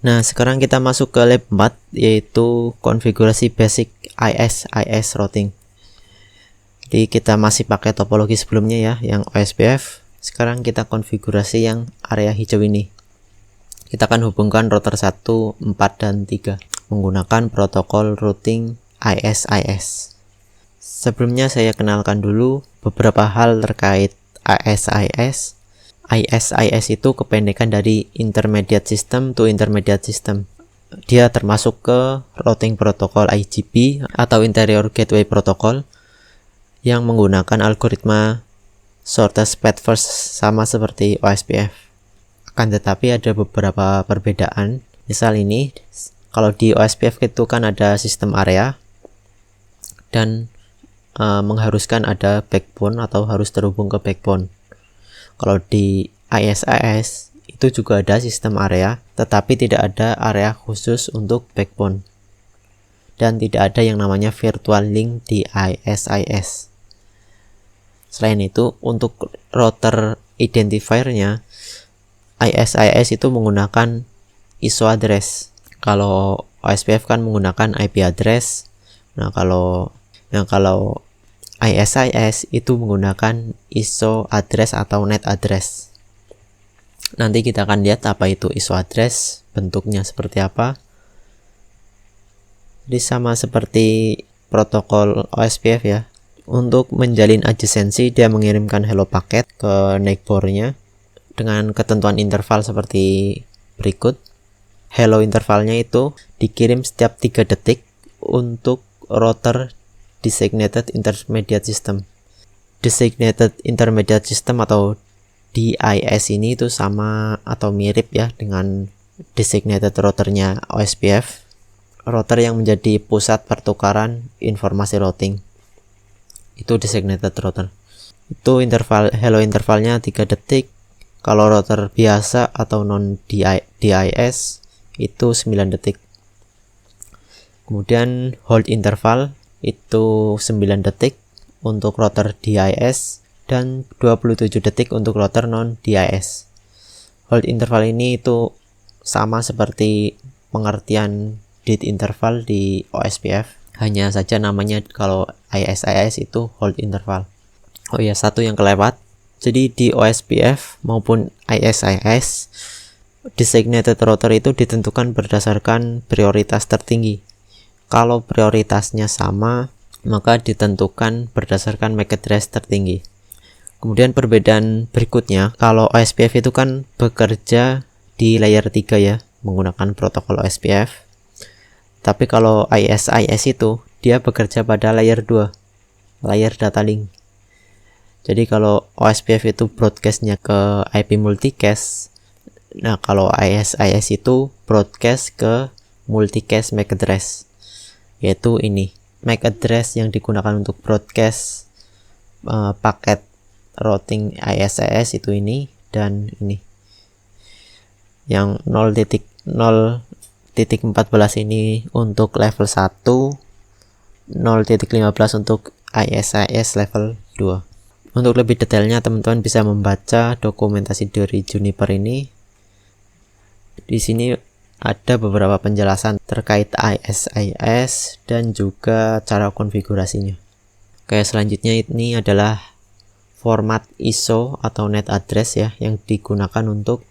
Nah, sekarang kita masuk ke lab 4, yaitu konfigurasi basic IS routing. Jadi kita masih pakai topologi sebelumnya ya, yang OSPF. Sekarang kita konfigurasi yang area hijau ini. Kita akan hubungkan router 1, 4, dan 3 menggunakan protokol routing IS. Sebelumnya saya kenalkan dulu beberapa hal terkait IS. IS itu kependekan dari Intermediate System to Intermediate System. Dia termasuk ke routing protokol IGP atau Interior Gateway Protocol yang menggunakan algoritma shortest path first sama seperti OSPF. Akan tetapi ada beberapa perbedaan. Misal ini, kalau di OSPF itu kan ada sistem area dan mengharuskan ada backbone atau harus terhubung ke backbone. Kalau di IS itu juga ada sistem area, tetapi tidak ada area khusus untuk backbone. Dan tidak ada yang namanya virtual link di IS. Selain itu, untuk router identifier-nya, IS itu menggunakan ISO address. Kalau OSPF kan menggunakan IP address. Nah, kalau IS itu menggunakan ISO address atau net address. Nanti kita akan lihat apa itu ISO address, bentuknya seperti apa. Jadi sama seperti protokol OSPF ya. Untuk menjalin adjacency, dia mengirimkan hello paket ke neighbor-nya dengan ketentuan interval seperti berikut. Hello intervalnya itu dikirim setiap 3 detik untuk router Designated Intermediate System. Designated Intermediate System atau DIS ini itu sama atau mirip ya dengan designated routernya OSPF, router yang menjadi pusat pertukaran informasi routing. Itu designated router. Itu hello intervalnya 3 detik. Kalau router biasa atau non DIS itu 9 detik. Kemudian hold interval itu 9 detik untuk router DIS dan 27 detik untuk router non DIS. Hold interval ini itu sama seperti pengertian dead interval di OSPF, hanya saja namanya kalau IS itu hold interval. Oh ya, satu yang kelewat. Jadi di OSPF maupun IS designated router itu ditentukan berdasarkan prioritas tertinggi. Kalau prioritasnya sama, maka ditentukan berdasarkan MAC address tertinggi. Kemudian perbedaan berikutnya, kalau OSPF itu kan bekerja di layer 3 ya, menggunakan protokol OSPF. Tapi kalau IS itu dia bekerja pada layer 2, layer data link. Jadi kalau OSPF itu broadcastnya ke IP multicast, nah kalau IS itu broadcast ke multicast MAC address, yaitu ini MAC address yang digunakan untuk broadcast paket routing IS itu ini dan ini. Yang 0.0.14 ini untuk level 1, 0.15 untuk IS level 2. Untuk lebih detailnya teman-teman bisa membaca dokumentasi dari Juniper ini. Di sini ada beberapa penjelasan terkait IS dan juga cara konfigurasinya. Oke, selanjutnya ini adalah format ISO atau net address ya yang digunakan untuk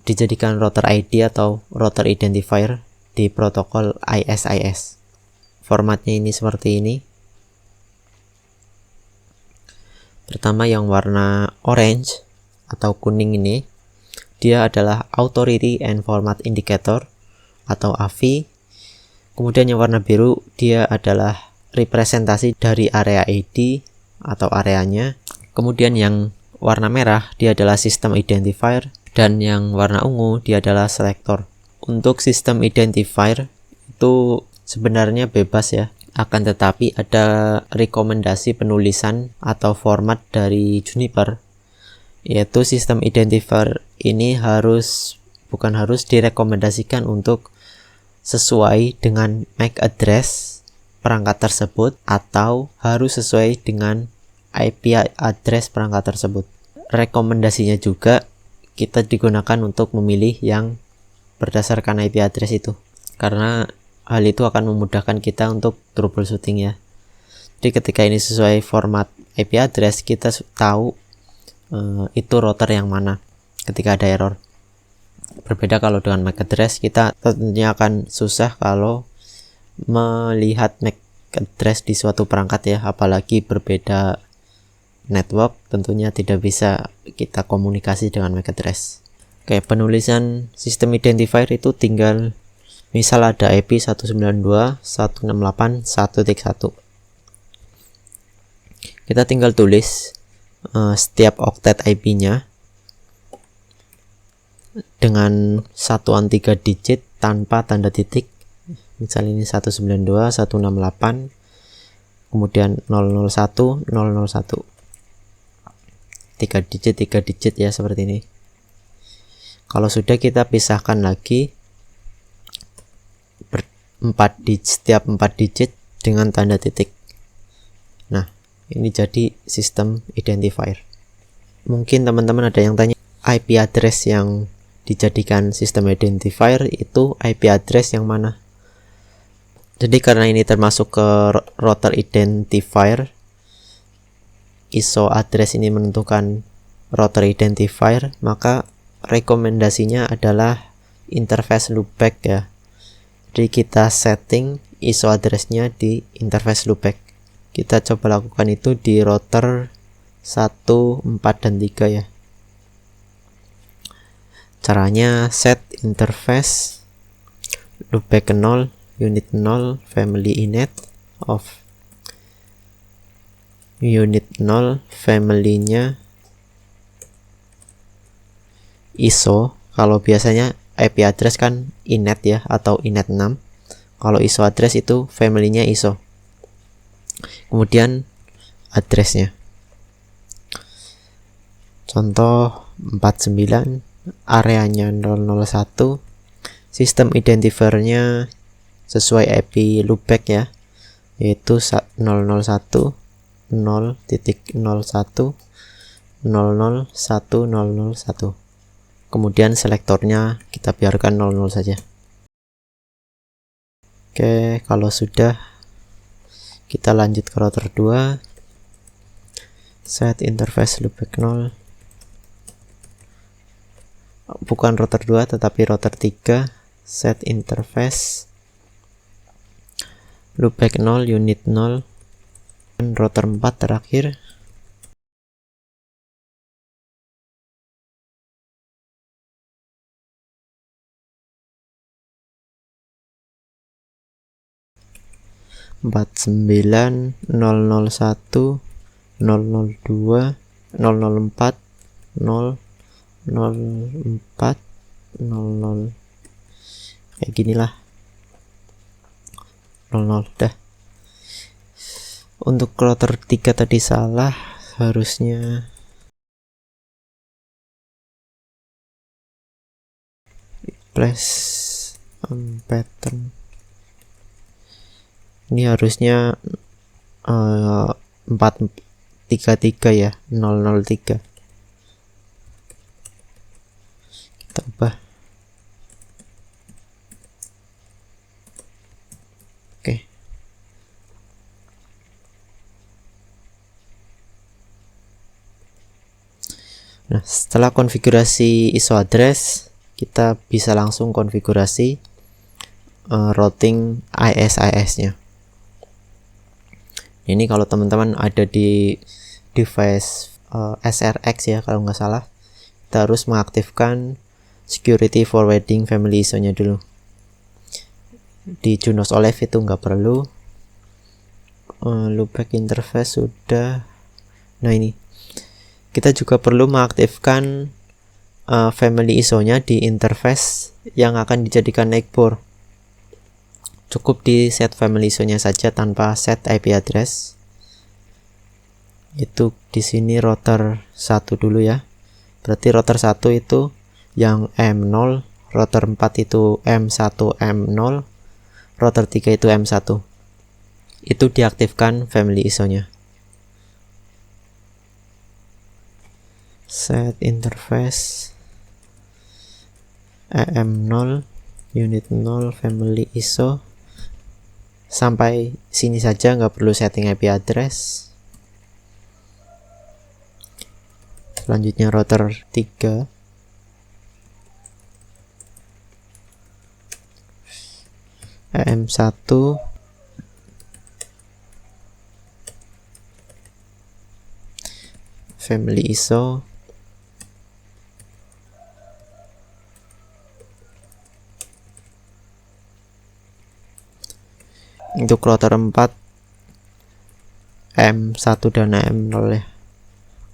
dijadikan router ID atau router identifier di protokol IS. Formatnya ini seperti ini. Pertama yang warna orange atau kuning ini, dia adalah Authority and Format Indicator atau AFI. Kemudian yang warna biru, dia adalah representasi dari area ID atau areanya. Kemudian yang warna merah, dia adalah System Identifier. Dan yang warna ungu dia adalah selektor. Untuk sistem identifier itu sebenarnya bebas ya, akan tetapi ada rekomendasi penulisan atau format dari Juniper, yaitu sistem identifier ini bukan harus direkomendasikan untuk sesuai dengan MAC address perangkat tersebut atau harus sesuai dengan IP address perangkat tersebut. Rekomendasinya juga kita digunakan untuk memilih yang berdasarkan IP address itu, karena hal itu akan memudahkan kita untuk troubleshooting ya. Jadi ketika ini sesuai format IP address, kita tahu itu router yang mana ketika ada error. Berbeda kalau dengan MAC address, kita tentunya akan susah kalau melihat MAC address di suatu perangkat ya, apalagi berbeda network, tentunya tidak bisa kita komunikasi dengan MAC address. Oke, penulisan sistem identifier itu tinggal, misal ada IP 192.168.1.1, kita tinggal tulis setiap oktet IP-nya dengan satuan 3 digit tanpa tanda titik. Misal ini 192.168, kemudian 001, 001, 3 digit ya, seperti ini. Kalau sudah, kita pisahkan lagi setiap 4 digit dengan tanda titik. Nah, ini jadi sistem identifier. Mungkin teman-teman ada yang tanya, IP address yang dijadikan sistem identifier itu IP address yang mana? Jadi karena ini termasuk ke router identifier, ISO address ini menentukan router identifier, maka rekomendasinya adalah interface loopback ya. Jadi kita setting ISO addressnya di interface loopback. Kita coba lakukan itu di router 1, 4, dan 3 ya. Caranya set interface loopback 0, unit 0, family inet of unit 0, family-nya ISO. Kalau biasanya IP address kan inet ya, atau inet 6. Kalau ISO address itu family-nya ISO. Kemudian address-nya. Contoh 49, areanya 001, sistem identifier-nya sesuai IP loopback ya, yaitu 001, 0.01, 001, 001. Kemudian selektornya kita biarkan 00 saja. Oke, kalau sudah, kita lanjut ke router 2. Set interface loopback 0. Bukan router 2 tetapi router 3. Set interface loopback 0, unit 0. Dan router 4 terakhir. Empat 9, 001, 002, 004, 0, 04, 00, kayak ginilah, 00. Dah. Untuk router 3 tadi salah, harusnya replace pattern. Ini harusnya 433 ya, 003. Kita ubah. Oke. Nah, setelah konfigurasi ISO address, kita bisa langsung konfigurasi routing IS-nya. Ini kalau teman-teman ada di device SRX ya, kalau nggak salah, kita harus mengaktifkan security forwarding family ISO-nya dulu. Di Junos Olive itu nggak perlu. Loopback interface sudah. Nah, ini kita juga perlu mengaktifkan family ISO-nya di interface yang akan dijadikan neckboard. Cukup di set family ISO-nya saja tanpa set IP address. Itu di sini router 1 dulu ya. Berarti router 1 itu yang M0, router 4 itu M1 M0, router 3 itu M1. Itu diaktifkan family ISO-nya. Set interface EM0 unit 0 family ISO. Sampai sini saja, nggak perlu setting IP address. Selanjutnya router 3, EM1 family ISO. Untuk router 4 M1 dan M0 ya.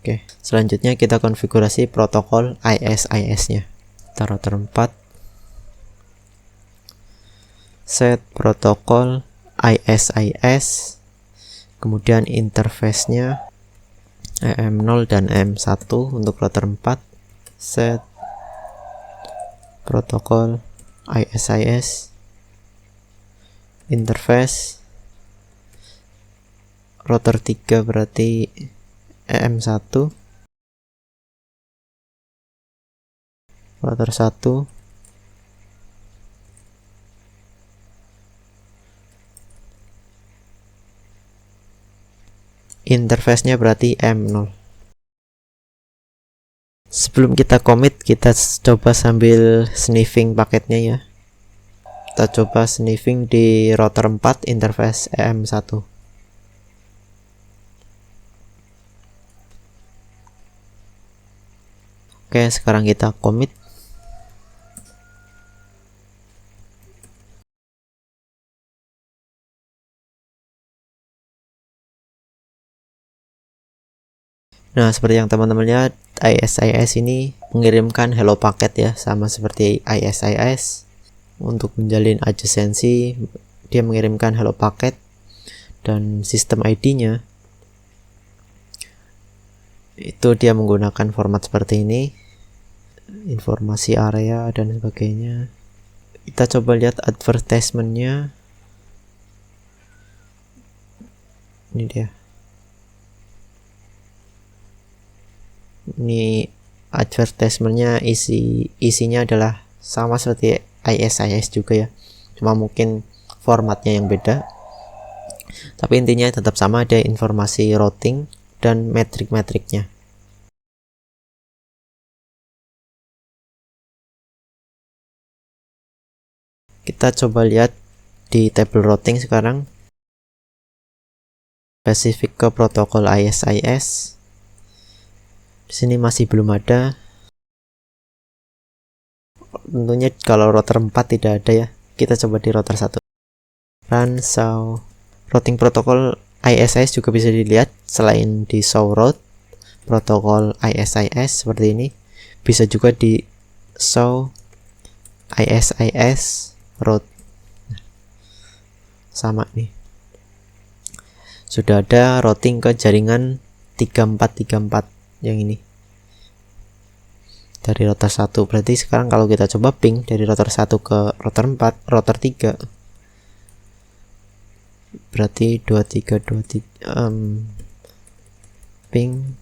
Oke, selanjutnya kita konfigurasi protokol IS nya. Kita router 4 set protokol IS, kemudian interface-nya EM0 dan M1. Untuk router 4 set protokol IS, interface router 3 berarti EM1, router 1 interface-nya berarti M0. Sebelum kita commit, kita coba sambil sniffing paketnya ya. Kita coba sniffing di router 4 interface EM1. Oke, sekarang kita commit. Nah, seperti yang teman-teman lihat, IS ini mengirimkan hello paket ya, sama seperti IS. Untuk menjalin adjacency, dia mengirimkan hello paket, dan sistem ID-nya itu dia menggunakan format seperti ini, informasi area dan sebagainya. Kita coba lihat advertisement-nya. Ini dia. Ini advertisement-nya, isinya adalah sama seperti IS juga ya, cuma mungkin formatnya yang beda, tapi intinya tetap sama, ada informasi routing dan metrik-metriknya. Kita coba lihat di tabel routing sekarang, spesifik ke protokol IS. Di sini masih belum ada. Tentunya kalau router 4 tidak ada ya. Kita coba di router 1. Run show routing protokol IS juga bisa dilihat. Selain di show route protokol IS seperti ini, bisa juga di show IS route. Sama nih. Sudah ada routing ke jaringan 3434 yang ini dari router 1. Berarti sekarang kalau kita coba ping dari router 1 ke router 4, router 3, berarti 2323 ping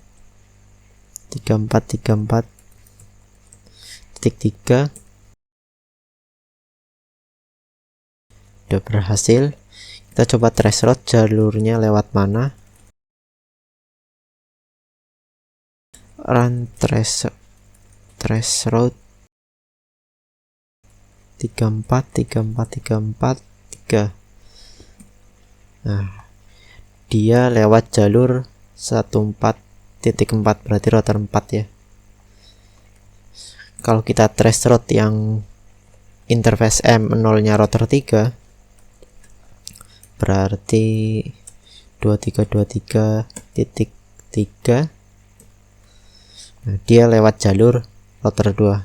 3434.3 udah berhasil. Kita coba trace route jalurnya lewat mana. Run trace route 3434.3. Nah, dia lewat jalur 14.4, berarti router 4 ya. Kalau kita trace route yang interface M0 nya router 3, berarti 2323.3. Nah, dia lewat jalur router 2.